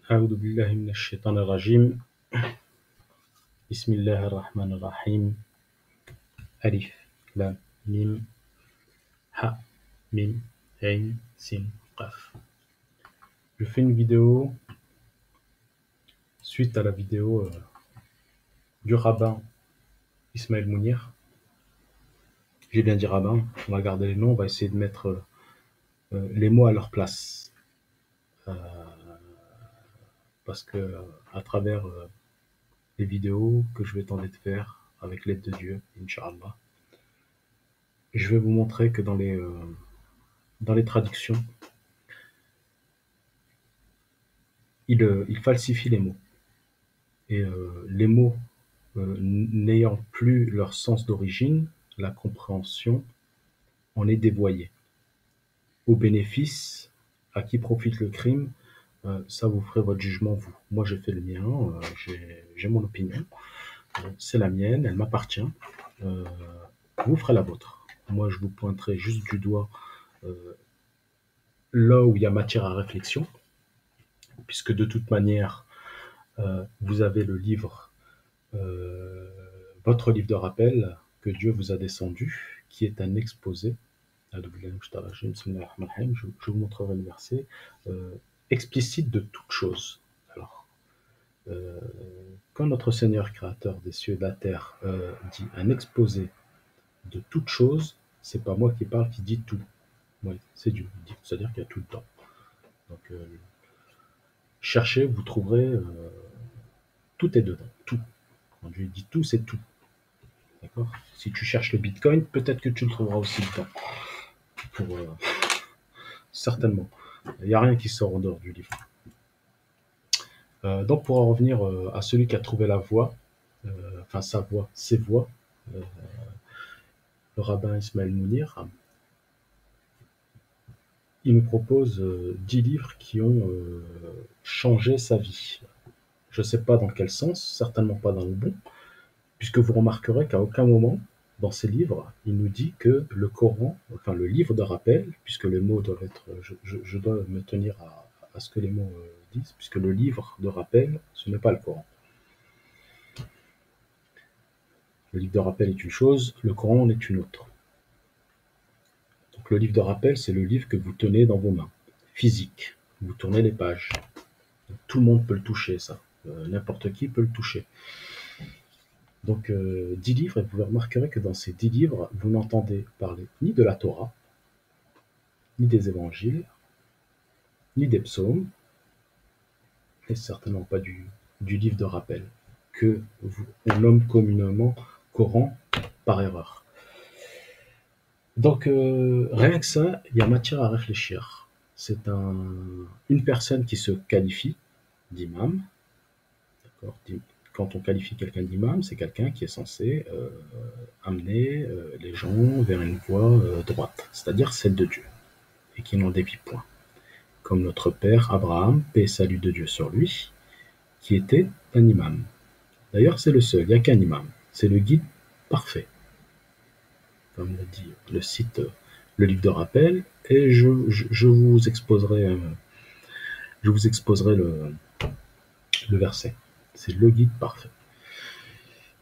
أعوذ بالله من الشيطان الرجيم بسم الله الرحمن الرحيم ألف لام ميم ها ميم عين سين قاف. Je fais une vidéo suite à la vidéo du rabbin Ismaël Mounir. J'ai bien dit rabbin, on va garder les noms, on va essayer de mettre les mots à leur place. Parce que à travers les vidéos que je vais tenter de faire avec l'aide de Dieu, Inch'Allah, je vais vous montrer que dans les traductions, il falsifie les mots. Et les mots n'ayant plus leur sens d'origine, la compréhension en est dévoyée. Au bénéfice, à qui profite le crime, ça vous ferez votre jugement, vous. Moi, j'ai fait le mien, j'ai mon opinion, c'est la mienne, elle m'appartient. Vous ferez la vôtre. Moi, je vous pointerai juste du doigt là où il y a matière à réflexion, puisque de toute manière, vous avez le livre, votre livre de rappel que Dieu vous a descendu, qui est un exposé. Je vous montrerai le verset explicite de toute chose. Alors, quand notre Seigneur créateur des cieux et de la terre dit un exposé de toute chose, c'est pas moi qui parle, qui dit tout. Oui, c'est Dieu. C'est-à-dire qu'il y a tout le temps. Donc, cherchez, vous trouverez, tout est dedans, tout. Quand Dieu dit tout, c'est tout. D'accord ? Si tu cherches le Bitcoin, peut-être que tu le trouveras aussi dedans. Certainement. Il n'y a rien qui sort en dehors du livre. Donc, pour en revenir à celui qui a trouvé la voie, enfin sa voie, ses voies, le rabbin Ismaël Mounir, il nous propose 10 livres qui ont changé sa vie. Je ne sais pas dans quel sens, certainement pas dans le bon, puisque vous remarquerez qu'à aucun moment, dans ces livres, il nous dit que le Coran, enfin le livre de rappel, puisque les mots doivent être, je dois me tenir à ce que les mots disent, puisque le livre de rappel, ce n'est pas le Coran. Le livre de rappel est une chose, le Coran en est une autre. Donc le livre de rappel, c'est le livre que vous tenez dans vos mains, physique. Vous tournez les pages. Donc, tout le monde peut le toucher, ça. N'importe qui peut le toucher. Donc 10 livres, et vous remarquerez que dans ces 10 livres, vous n'entendez parler ni de la Torah, ni des évangiles, ni des psaumes, et certainement pas du livre de rappel, que on nomme communément Coran par erreur. Donc rien que ça, il y a matière à réfléchir. C'est une personne qui se qualifie d'imam. D'accord ? Quand on qualifie quelqu'un d'imam, c'est quelqu'un qui est censé amener les gens vers une voie droite, c'est-à-dire celle de Dieu, et qui n'en dévie point. Comme notre père Abraham, paix et salut de Dieu sur lui, qui était un imam. D'ailleurs, c'est le seul, il n'y a qu'un imam. C'est le guide parfait. Comme le dit le site, le livre de rappel, et je vous exposerai le verset. C'est le guide parfait.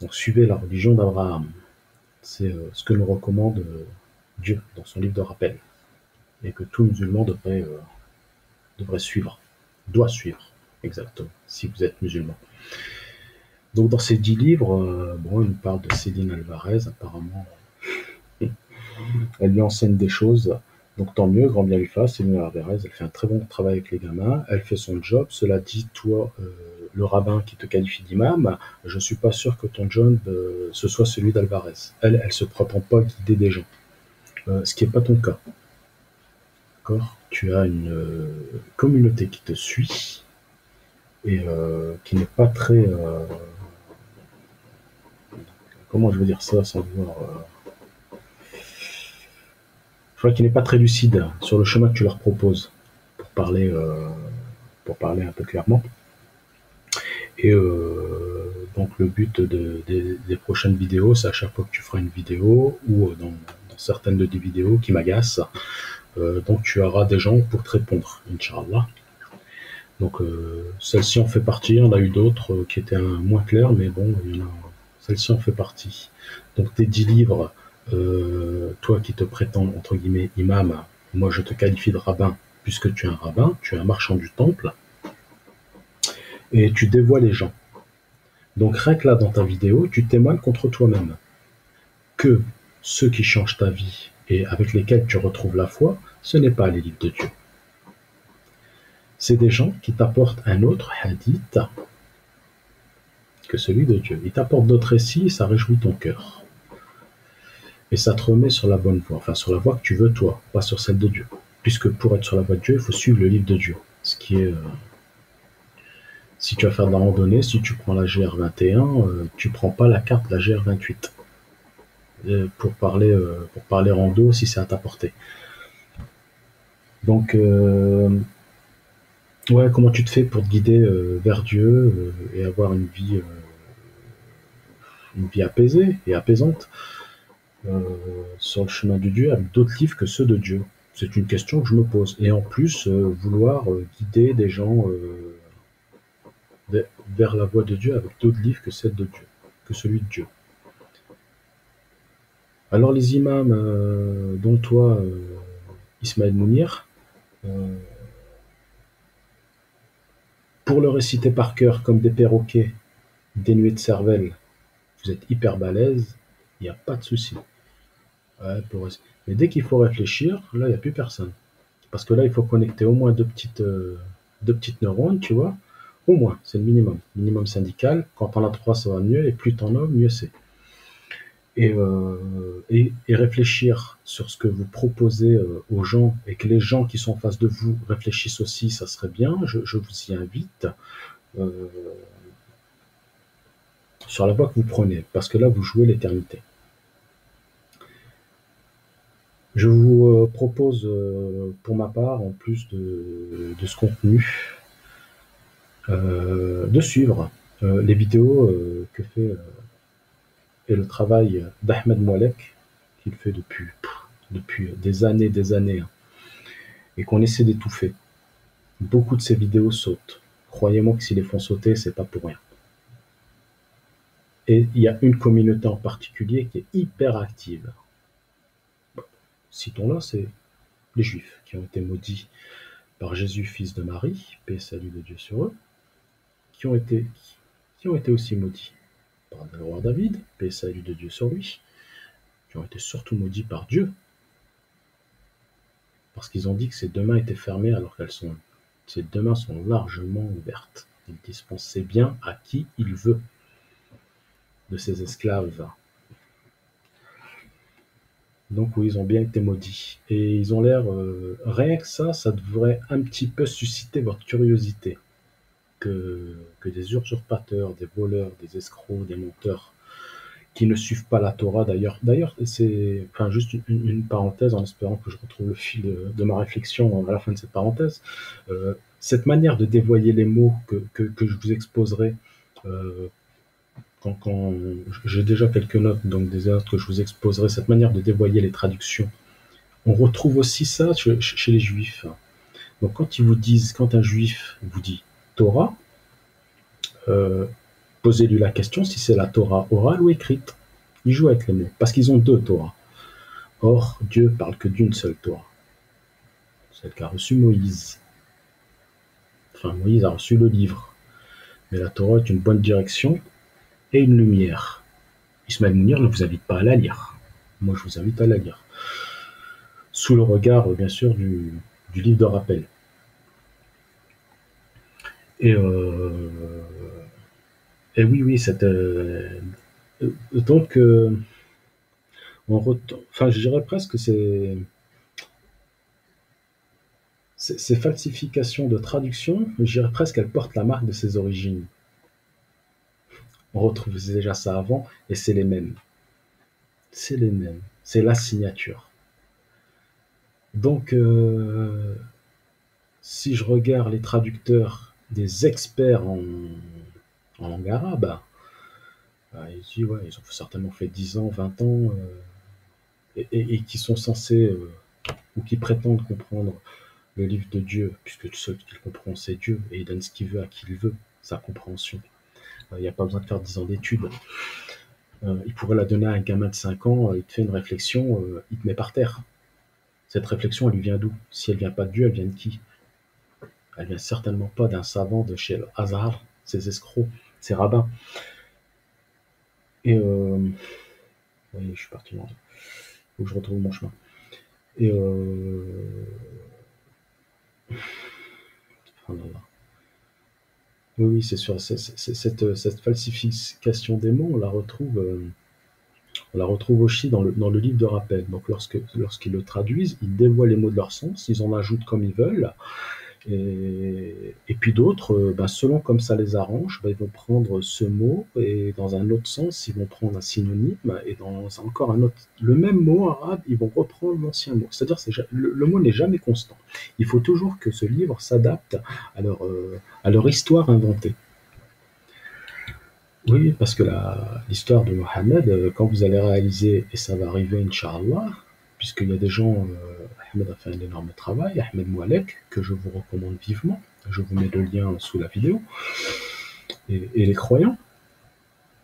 Donc suivez la religion d'Abraham. C'est ce que nous recommande Dieu dans son livre de rappel. Et que tout musulman devrait suivre. Doit suivre, exactement, si vous êtes musulman. Donc dans ces 10 livres, il nous parle de Céline Alvarez, apparemment. Elle lui enseigne des choses, donc tant mieux, grand bien lui fasse. Céline Alvarez, elle fait un très bon travail avec les gamins, elle fait son job. Cela dit, toi, le rabbin qui te qualifie d'imam, je ne suis pas sûr que ton job ce soit celui d'Alvarez. Elle ne se prétend pas guider des gens, ce qui n'est pas ton cas. D'accord ? Tu as une communauté qui te suit et qui n'est pas très... comment je veux dire ça sans vouloir... je crois qu'il n'est pas très lucide sur le chemin que tu leur proposes, pour parler un peu clairement. Et donc le but des prochaines vidéos, c'est à chaque fois que tu feras une vidéo, ou dans certaines de tes vidéos qui m'agacent, donc tu auras des gens pour te répondre, Inch'Allah. Donc celle-ci en fait partie, on a eu d'autres qui étaient moins claires, mais bon, celle-ci en fait partie. Donc tes 10 livres, toi qui te prétends, entre guillemets, imam, moi je te qualifie de rabbin, puisque tu es un rabbin, tu es un marchand du temple, et tu dévoies les gens. Donc rien que là, dans ta vidéo, tu témoignes contre toi-même. Que ceux qui changent ta vie et avec lesquels tu retrouves la foi, ce n'est pas les livres de Dieu. C'est des gens qui t'apportent un autre hadith que celui de Dieu. Ils t'apportent d'autres récits et ça réjouit ton cœur. Et ça te remet sur la bonne voie, enfin sur la voie que tu veux toi, pas sur celle de Dieu. Puisque pour être sur la voie de Dieu, il faut suivre le livre de Dieu. Ce qui est, si tu vas faire de la randonnée, si tu prends la GR21, tu prends pas la carte de la GR28. Pour parler rando, si c'est à ta portée. Donc, ouais, comment tu te fais pour te guider vers Dieu et avoir une vie apaisée et apaisante sur le chemin de Dieu avec d'autres livres que ceux de Dieu? C'est une question que je me pose. Et en plus, vouloir guider des gens vers la voie de Dieu avec d'autres livres que celle de Dieu, que celui de Dieu. Alors les imams, dont toi, Ismaël Mounir, euh, pour le réciter par cœur comme des perroquets dénués de cervelle, vous êtes hyper balèze, il n'y a pas de souci. Ouais, mais dès qu'il faut réfléchir, là, il n'y a plus personne. Parce que là, il faut connecter au moins deux petites neurones, tu vois. Au moins, c'est le minimum. Minimum syndical. Quand on a trois, ça va mieux. Et plus t'en as, mieux c'est. Et réfléchir sur ce que vous proposez aux gens et que les gens qui sont en face de vous réfléchissent aussi, ça serait bien. Je vous y invite euh, sur la voie que vous prenez. Parce que là, vous jouez l'éternité. Je vous propose, pour ma part, en plus de ce contenu, de suivre les vidéos que fait et le travail d'Ahmed Moalek, qu'il fait depuis des années, hein, et qu'on essaie d'étouffer. Beaucoup de ces vidéos sautent. Croyez-moi que s'ils les font sauter, c'est pas pour rien. Et il y a une communauté en particulier qui est hyper active. Citons-la, c'est les Juifs qui ont été maudits par Jésus, fils de Marie, paix et salut de Dieu sur eux, qui ont été, qui ont été aussi maudits par le roi David, paix et salut de Dieu sur lui, qui ont été surtout maudits par Dieu, parce qu'ils ont dit que ces deux mains étaient fermées alors ces deux mains sont largement ouvertes. Il dispensait bien à qui il veut de ses esclaves. Donc oui, ils ont bien été maudits. Et ils ont l'air, rien que ça devrait un petit peu susciter votre curiosité. Que des usurpateurs, des voleurs, des escrocs, des menteurs, qui ne suivent pas la Torah d'ailleurs. D'ailleurs, c'est enfin, juste une parenthèse en espérant que je retrouve le fil de ma réflexion à la fin de cette parenthèse. Cette manière de dévoyer les mots que je vous exposerai euh, quand j'ai déjà quelques notes, donc des notes que je vous exposerai, cette manière de dévoyer les traductions, on retrouve aussi ça chez les juifs. Donc quand un juif vous dit Torah, euh, posez-lui la question si c'est la Torah orale ou écrite. Ils jouent avec les mots, parce qu'ils ont deux Torahs. Or, Dieu parle que d'une seule Torah, celle qu'a reçue Moïse. Enfin, Moïse a reçu le livre, mais la Torah est une bonne direction et une lumière. Ismaël Mounir ne vous invite pas à la lire. Moi, je vous invite à la lire. Sous le regard, bien sûr, du livre de rappel. Et, et oui, oui, donc, enfin, je dirais presque que ces falsifications de traduction, je dirais presque qu'elles portent la marque de ses origines. On retrouve déjà ça avant, et c'est les mêmes. C'est les mêmes. C'est la signature. Donc, si je regarde les traducteurs des experts en langue arabe, ouais, ils ont certainement fait 10 ans, 20 ans, et qui sont censés, ou qui prétendent comprendre le livre de Dieu, puisque le seul qu'il comprend, c'est Dieu, et il donne ce qu'il veut à qui il veut, sa compréhension. Il n'y a pas besoin de faire 10 ans d'études. Il pourrait la donner à un gamin de 5 ans, il te fait une réflexion, il te met par terre. Cette réflexion, elle lui vient d'où? Si elle vient pas de Dieu, elle vient de qui? Elle vient certainement pas d'un savant de chez le Hazar, ces escrocs, ces rabbins. Et oui, je suis parti loin. Il faut que je retrouve mon chemin. Et oh là là. Oui, oui, c'est sûr. Cette falsification des mots, on la retrouve aussi dans le livre de rappel. Donc, lorsqu'ils le traduisent, ils dévoient les mots de leur sens, ils en ajoutent comme ils veulent. Et puis d'autres, selon comme ça les arrange, ils vont prendre ce mot et dans un autre sens, ils vont prendre un synonyme et dans encore un autre, le même mot arabe, ils vont reprendre l'ancien mot. C'est-à-dire le mot n'est jamais constant. Il faut toujours que ce livre s'adapte à leur histoire inventée. Oui, parce que l'histoire de Mohammed, quand vous allez réaliser, et ça va arriver, Inch'Allah, puisqu'il y a des gens, Ahmed a fait un énorme travail, Ahmed Moualek, que je vous recommande vivement, je vous mets le lien sous la vidéo, et les croyants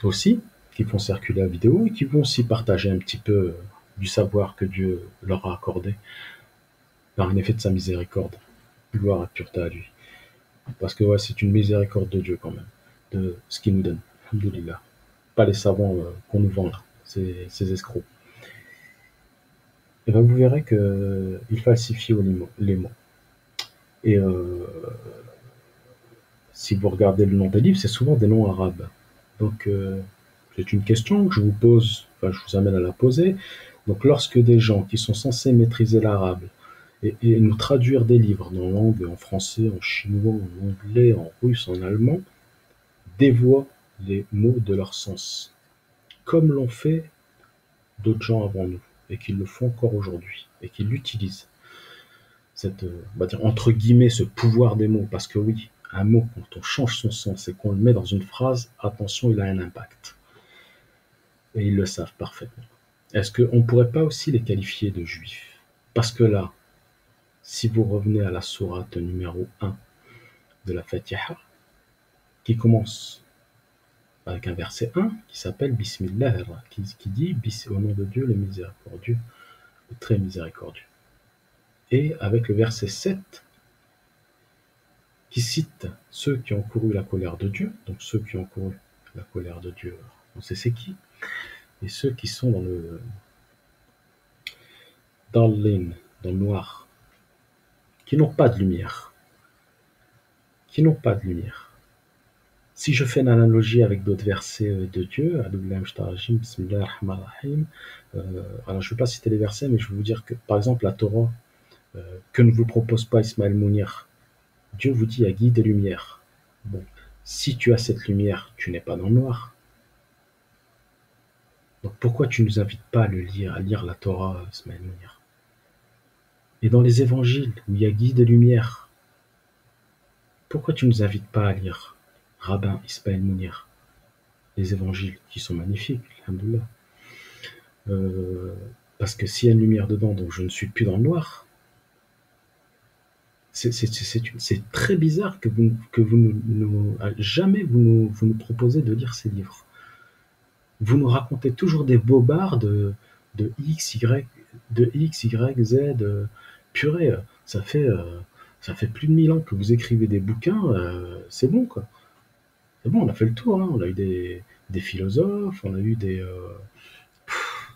aussi, qui font circuler la vidéo, et qui vont aussi partager un petit peu du savoir que Dieu leur a accordé, par un effet de sa miséricorde, gloire et pureté à lui. Parce que ouais, c'est une miséricorde de Dieu quand même, de ce qu'il nous donne, alhamdoulilah. Pas les savants qu'on nous vend là, ces escrocs. Et bien vous verrez qu'ils falsifient les mots. Et si vous regardez le nom des livres, c'est souvent des noms arabes. Donc c'est une question que je vous pose, enfin je vous amène à la poser. Donc lorsque des gens qui sont censés maîtriser l'arabe et nous traduire des livres dans langue, en français, en chinois, en anglais, en russe, en allemand, dévoient les mots de leur sens, comme l'ont fait d'autres gens avant nous, et qui le font encore aujourd'hui, et qui l'utilisent. On va dire, entre guillemets, ce pouvoir des mots, parce que oui, un mot, quand on change son sens et qu'on le met dans une phrase, attention, il a un impact. Et ils le savent parfaitement. Est-ce qu'on ne pourrait pas aussi les qualifier de juifs? Parce que là, si vous revenez à la sourate numéro 1 de la Fatiha, qui commence avec un verset 1 qui s'appelle Bismillah, qui dit au nom de Dieu le miséricordieux, le très miséricordieux. Et avec le verset 7 qui cite ceux qui ont couru la colère de Dieu, donc ceux qui ont couru la colère de Dieu, on sait c'est qui, et ceux qui sont dans le noir, qui n'ont pas de lumière, Si je fais une analogie avec d'autres versets de Dieu, alors je ne vais pas citer les versets, mais je vais vous dire que, par exemple, la Torah, que ne vous propose pas Ismaël Mounir, Dieu vous dit à guide et lumière. Bon, si tu as cette lumière, tu n'es pas dans le noir. Donc pourquoi tu ne nous invites pas à lire la Torah, Ismaël Mounir? Et dans les évangiles, où il y a guide et lumière, pourquoi tu ne nous invites pas à lire Rabbin Ismaël Mounir? Les évangiles, qui sont magnifiques, alhamdoulilah. Parce que s'il y a une lumière dedans, donc je ne suis plus dans le noir. C'est très bizarre que jamais vous nous proposez de lire ces livres. Vous nous racontez toujours des bobards de X, Y, Z, purée, ça fait plus de 1000 ans que vous écrivez des bouquins, c'est bon quoi. C'est bon, on a fait le tour, hein. On a eu des philosophes, on a eu des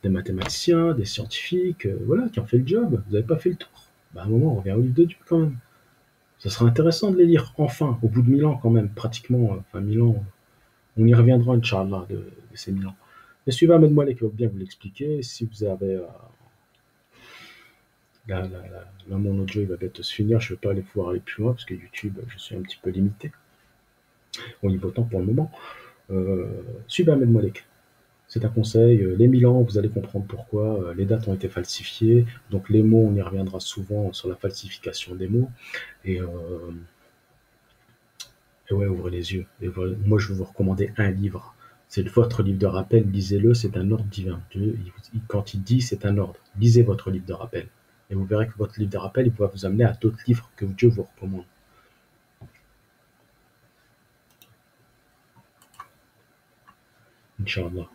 mathématiciens, des scientifiques, voilà, qui ont fait le job. Vous n'avez pas fait le tour. À un moment, on revient au livre de Dieu quand même. Ça serait intéressant de les lire, enfin, au bout de 1000 ans quand même, pratiquement, 1000 ans. On y reviendra, Inch'Allah, de ces 1000 ans. Mais suivez Ahmed Moualek qui va bien vous l'expliquer. Si vous avez... là, mon audio il va bientôt se finir. Je ne vais pas aller pouvoir aller plus loin parce que YouTube, je suis un petit peu limité au niveau temps pour le moment. Suivez Ahmed Moualek. C'est un conseil. Les 1000 ans, vous allez comprendre pourquoi. Les dates ont été falsifiées. Donc les mots, on y reviendra souvent sur la falsification des mots. Et ouais, ouvrez les yeux. Moi, je vais vous recommander un livre. C'est votre livre de rappel. Lisez-le. C'est un ordre divin. Dieu, quand il dit, c'est un ordre. Lisez votre livre de rappel. Et vous verrez que votre livre de rappel, il pourra vous amener à d'autres livres que Dieu vous recommande. Inch'Allah.